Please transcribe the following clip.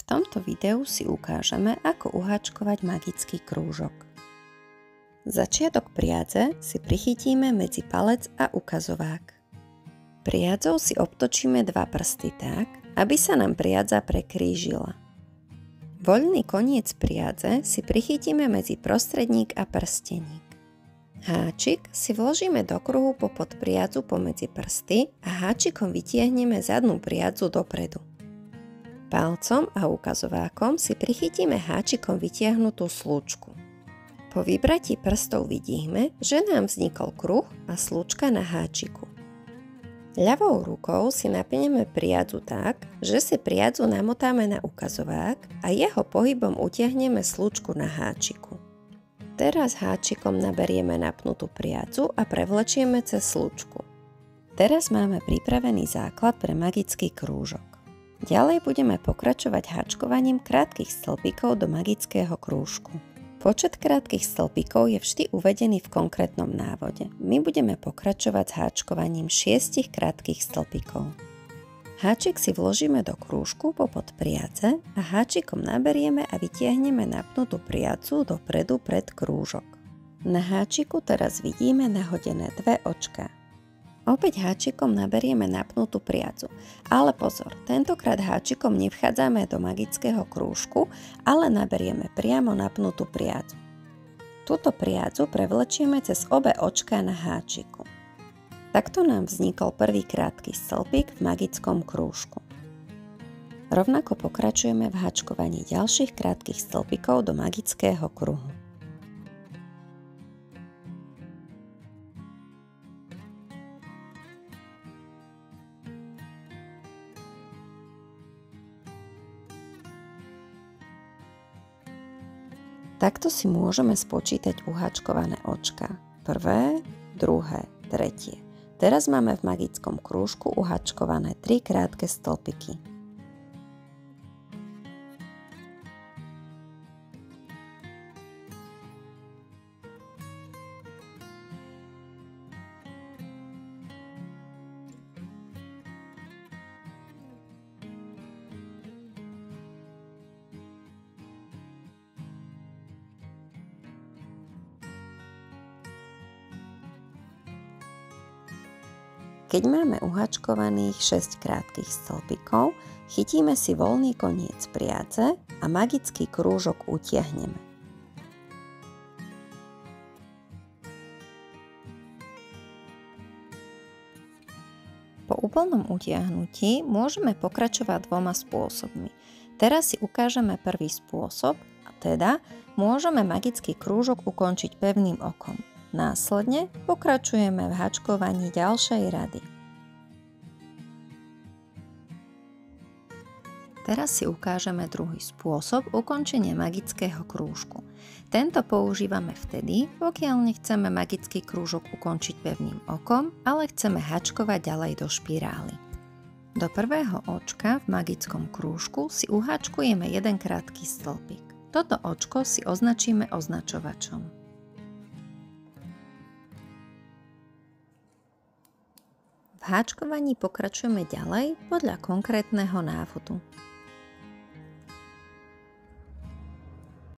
tomto videu si ukážeme, ako uháčkovať magický krúžok. Začiatok priadze si prichytíme medzi palec a ukazovák. Priadzou si obtočíme dva prsty tak, aby sa nám priadza prekrížila. Voľný koniec priadze si prichytíme medzi prostredník a prsteník. Háčik si vložíme do kruhu popod priadzu pomedzi prsty a háčikom vytiahneme zadnú priadzu dopredu. Palcom a ukazovákom si prichytíme háčikom vytiahnutú slúčku. Po vybratí prstov vidíme, že nám vznikol kruh a slúčka na háčiku. Ľavou rukou si napneme priadzu tak, že si priadzu namotáme na ukazovák a jeho pohybom utiahneme slúčku na háčiku. Teraz háčikom naberieme napnutú priadzu a prevlečieme cez slúčku. Teraz máme pripravený základ pre magický krúžok. Ďalej budeme pokračovať háčkovaním krátkych stĺpikov do magického krúžku. Počet krátkych stĺpikov je vždy uvedený v konkrétnom návode. My budeme pokračovať s háčkovaním 6 krátkych stĺpikov. Háčik si vložíme do krúžku popod priadze a háčikom naberieme a vytiahneme napnutú priadzu dopredu pred krúžok. Na háčiku teraz vidíme nahodené dve očká. Opäť háčikom naberieme napnutú priadzu, ale pozor, tentokrát háčikom nevchádzame do magického krúžku, ale naberieme priamo napnutú priadzu. Túto priadzu prevlečieme cez obe očká na háčiku. Takto nám vznikol prvý krátky stĺpik v magickom krúžku. Rovnako pokračujeme v háčkovaní ďalších krátkych stĺpikov do magického kruhu. Takto si môžeme spočítať uháčkované očká. Prvé, druhé, tretie. Teraz máme v magickom krúžku uháčkované 3 krátke stĺpiky. Keď máme uháčkovaných 6 krátkych stĺpikov, chytíme si voľný koniec priadze a magický krúžok utiahneme. Po úplnom utiahnutí môžeme pokračovať dvoma spôsobmi. Teraz si ukážeme prvý spôsob, a teda môžeme magický krúžok ukončiť pevným okom. Následne pokračujeme v háčkovaní ďalšej rady. Teraz si ukážeme druhý spôsob ukončenia magického krúžku. Tento používame vtedy, pokiaľ nechceme magický krúžok ukončiť pevným okom, ale chceme háčkovať ďalej do špirály. Do prvého očka v magickom krúžku si uháčkujeme jeden krátky stĺpik. Toto očko si označíme označovačom. V háčkovaní pokračujeme ďalej podľa konkrétneho návodu.